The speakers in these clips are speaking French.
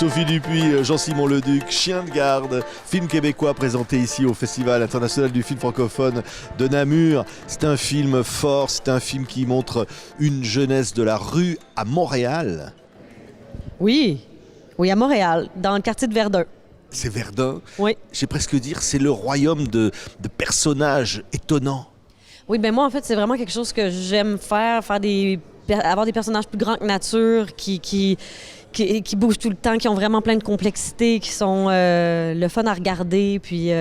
Sophie Dupuis, Jean-Simon Leduc, Chien de garde, film québécois présenté ici au Festival international du film francophone de Namur. C'est un film fort, c'est un film qui montre une jeunesse de la rue à Montréal. Oui, à Montréal, dans le quartier de Verdun. C'est Verdun. Oui. J'ai presque dire, c'est le royaume de personnages étonnants. Oui, ben moi, en fait, c'est vraiment quelque chose que j'aime faire avoir des personnages plus grands que nature, qui bougent tout le temps, qui ont vraiment plein de complexité, qui sont le fun à regarder. Puis,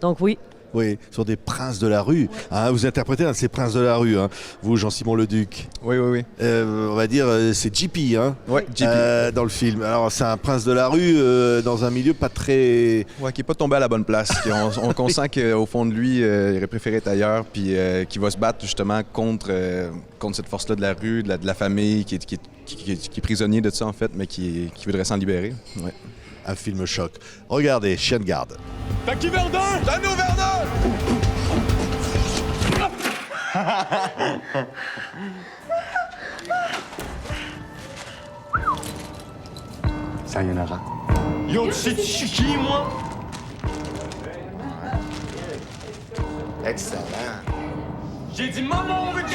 donc oui. Oui, ce sont des princes de la rue. Hein, vous interprétez un de ces princes de la rue, hein, vous, Jean-Simon Leduc. Oui. On va dire, c'est JP, hein, Oui, JP. Dans le film. Alors, c'est un prince de la rue dans un milieu pas très... Ouais, qui n'est pas tombé à la bonne place. On sent qu'au fond de lui, il aurait préféré être ailleurs, puis qui va se battre justement contre cette force-là de la rue, de la famille, qui est prisonnier de ça, en fait, mais qui voudrait s'en libérer. Ouais. Un film choc. Regardez, Chien de garde. T'as qui Verdun? La nous Verdun! Sayonara. Yo, tu sais, je suis qui, moi? Excellent. J'ai dit maman, on veut qui?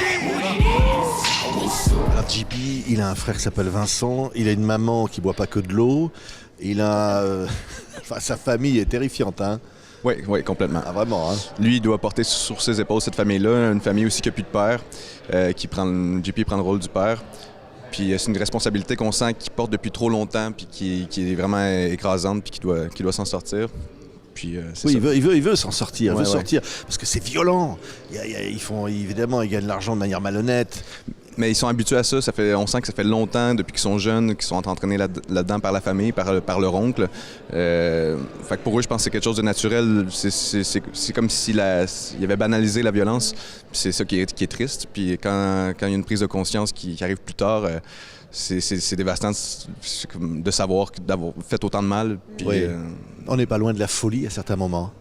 Alors, JP, il a un frère qui s'appelle Vincent. Il a une maman qui boit pas que de l'eau. Il a... Enfin, sa famille est terrifiante, hein. Oui, complètement. Ah, vraiment, hein. Lui, il doit porter sur ses épaules cette famille-là, une famille aussi qui n'a plus de père, JP prend le rôle du père. Puis c'est une responsabilité qu'on sent qu'il porte depuis trop longtemps, puis qui est vraiment écrasante, puis qui doit s'en sortir. Puis, oui, il veut s'en sortir, ouais. sortir, parce que c'est violent. Évidemment, ils gagnent l'argent de manière malhonnête. Mais ils sont habitués à ça. On sent que ça fait longtemps, depuis qu'ils sont jeunes, qu'ils sont entraînés là-dedans par la famille, par leur oncle. Fait que pour eux, je pense que c'est quelque chose de naturel. C'est comme s'il avait banalisé la violence. C'est ça qui est triste. Puis quand il y a une prise de conscience qui arrive plus tard, c'est dévastant de savoir d'avoir fait autant de mal. Puis, oui. On n'est pas loin de la folie à certains moments.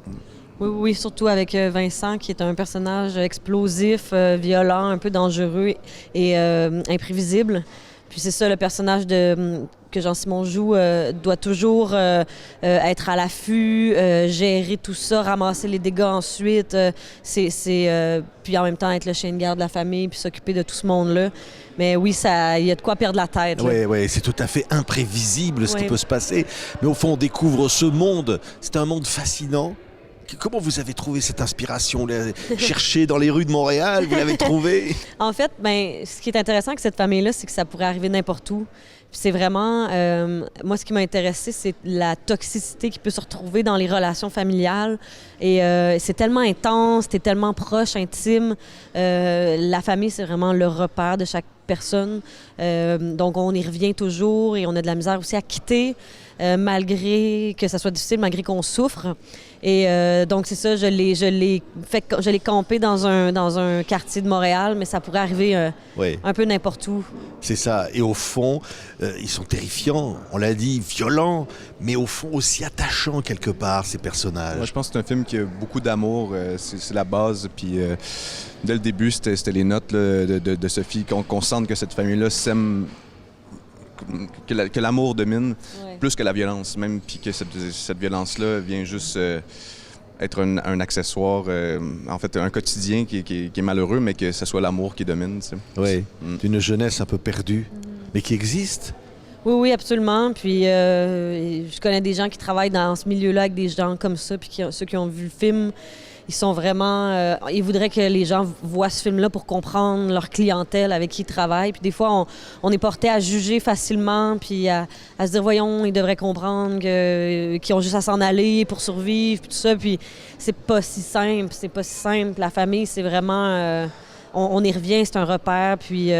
Oui, surtout avec Vincent, qui est un personnage explosif, violent, un peu dangereux et imprévisible. Puis c'est ça, le personnage que Jean-Simon joue doit toujours être à l'affût, gérer tout ça, ramasser les dégâts ensuite. Puis en même temps être le chien de garde de la famille, puis s'occuper de tout ce monde-là. Mais oui, il y a de quoi perdre la tête. Oui, c'est tout à fait imprévisible ce qui peut se passer. Mais au fond, on découvre ce monde. C'est un monde fascinant. Comment vous avez trouvé cette inspiration? Chercher dans les rues de Montréal, vous l'avez trouvé? En fait, ce qui est intéressant avec cette famille-là, c'est que ça pourrait arriver n'importe où. Puis c'est vraiment... moi, ce qui m'a intéressé, c'est la toxicité qui peut se retrouver dans les relations familiales. Et c'est tellement intense, c'est tellement proche, intime. La famille, c'est vraiment le repère de chaque personne. Donc, on y revient toujours et on a de la misère aussi à quitter, malgré que ça soit difficile, malgré qu'on souffre. Et donc, c'est ça, je l'ai campé dans un quartier de Montréal, mais ça pourrait arriver un peu n'importe où. C'est ça. Et au fond, ils sont terrifiants, on l'a dit, violents, mais au fond aussi attachants quelque part, ces personnages. Moi, je pense que c'est un film qui a beaucoup d'amour, c'est la base. Puis dès le début, c'était les notes là, de Sophie, qu'on sente que cette famille-là s'aime, que l'amour domine, plus que la violence, même, puis que cette violence-là vient juste être un accessoire, en fait, un quotidien qui est malheureux, mais que ce soit l'amour qui domine. Tu sais. Oui, d'une jeunesse un peu perdue, mais qui existe. Oui, absolument. Puis je connais des gens qui travaillent dans ce milieu-là avec des gens comme ça, puis ceux qui ont vu le film, ils sont vraiment... ils voudraient que les gens voient ce film-là pour comprendre leur clientèle avec qui ils travaillent. Puis des fois, on est porté à juger facilement, puis à se dire, voyons, ils devraient comprendre qu'ils ont juste à s'en aller pour survivre, puis tout ça. Puis c'est pas si simple, La famille, c'est vraiment... On y revient, c'est un repère, puis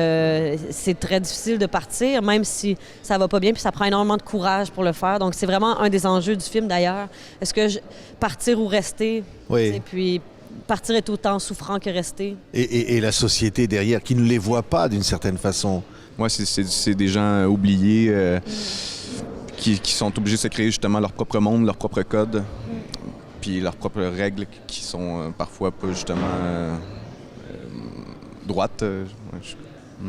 c'est très difficile de partir, même si ça va pas bien, puis ça prend énormément de courage pour le faire. Donc, c'est vraiment un des enjeux du film, d'ailleurs. Est-ce que partir ou rester? Oui. Et puis, partir est autant souffrant que rester. Et la société derrière, qui ne les voit pas d'une certaine façon. Moi, c'est des gens oubliés qui sont obligés de se créer justement leur propre monde, leur propre code, puis leurs propres règles qui sont parfois pas justement... droite.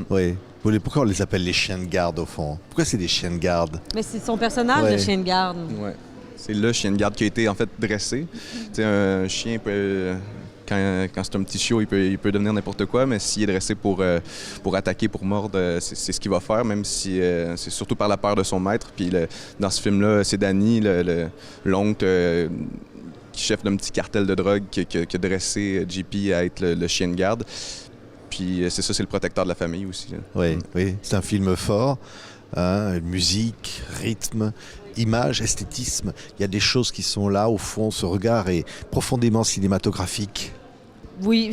Oui. Pourquoi on les appelle les chiens de garde au fond? Pourquoi c'est des chiens de garde? Mais c'est son personnage, Ouais. le chien de garde. Ouais. C'est le chien de garde qui a été en fait dressé. Tu sais, un chien peut, quand c'est un petit chiot, il peut devenir n'importe quoi, mais s'il est dressé pour attaquer, pour mordre, c'est ce qu'il va faire, même si c'est surtout par la peur de son maître. Puis dans ce film-là, c'est Danny, l'oncle chef d'un petit cartel de drogue qui a dressé JP à être le chien de garde. Puis c'est ça, c'est le protecteur de la famille aussi. Là. Oui, oui, c'est un film fort. Hein, musique, rythme, image, esthétisme. Il y a des choses qui sont là, au fond, ce regard est profondément cinématographique. Oui,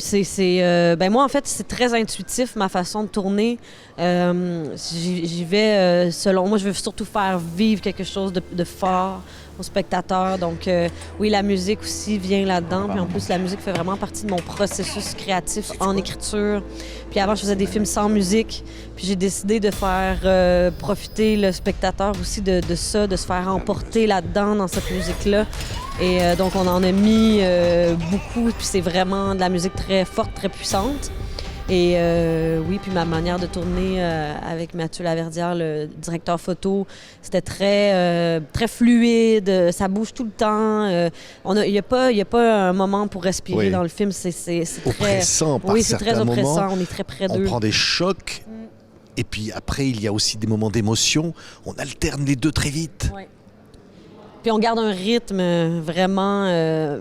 ben moi, en fait, c'est très intuitif, ma façon de tourner. J'y vais selon... Moi, je veux surtout faire vivre quelque chose de fort au spectateur. Donc, oui, la musique aussi vient là-dedans. Puis en plus, la musique fait vraiment partie de mon processus créatif en écriture. Puis avant, je faisais des films sans musique. Puis j'ai décidé de faire profiter le spectateur aussi de ça, de se faire emporter là-dedans, dans cette musique-là. Et donc, on en a mis beaucoup. Puis c'est vraiment de la musique très forte, très puissante. Et oui, puis ma manière de tourner avec Mathieu Laverdière, le directeur photo, c'était très fluide, ça bouge tout le temps. Il n'y a pas un moment pour respirer Oui. dans le film. C'est très Oppressant par oui, c'est certains très oppressant. moments. On est très près On d'eux. prend des chocs. Et puis après, il y a aussi des moments d'émotion. On alterne les deux très vite. Ouais. Puis on garde un rythme vraiment...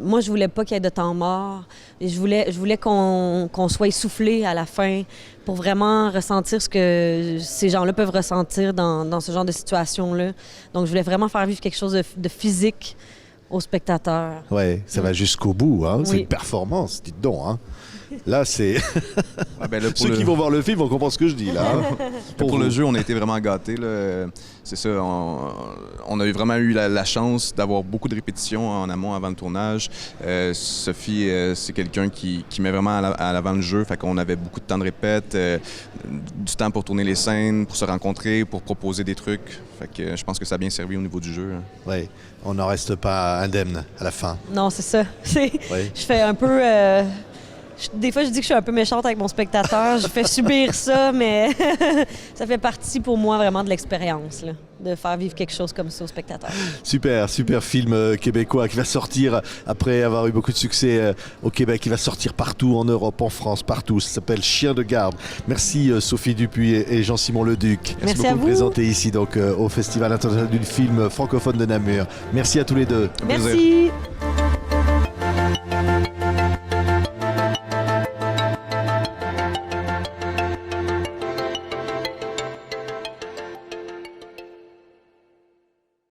moi, je voulais pas qu'il y ait de temps mort. Et je voulais qu'on soit essoufflé à la fin pour vraiment ressentir ce que ces gens-là peuvent ressentir dans ce genre de situation-là. Donc, je voulais vraiment faire vivre quelque chose de physique aux spectateurs. Ouais, ça va jusqu'au bout. Hein. C'est Oui. une performance, dites donc. Hein. Là, c'est... Ah, ben là, pour Ceux le- qui vont voir le film vont comprendre ce que je dis, là. Hein. Pour vous. le jeu, on a été vraiment gâtés. Là. C'est ça, on a vraiment eu la chance d'avoir beaucoup de répétitions en amont avant le tournage. Sophie, c'est quelqu'un qui met vraiment à l'avant le jeu. Fait qu'on avait beaucoup de temps de répète, du temps pour tourner les scènes, pour se rencontrer, pour proposer des trucs. Fait que je pense que ça a bien servi au niveau du jeu. Hein. Ouais, on n'en reste pas indemne à la fin. Non, c'est ça. Ouais. Je fais un peu... des fois, je dis que je suis un peu méchante avec mon spectateur. Je fais subir ça, mais ça fait partie pour moi vraiment de l'expérience, là, de faire vivre quelque chose comme ça au spectateur. Super, super film québécois qui va sortir après avoir eu beaucoup de succès au Québec. Il va sortir partout, en Europe, en France, partout. Ça s'appelle Chien de garde. Merci Sophie Dupuis et Jean-Simon Leduc. Merci à beaucoup vous. de présenter ici donc, au Festival international du film francophone de Namur. Merci à tous les deux. Un plaisir. Merci!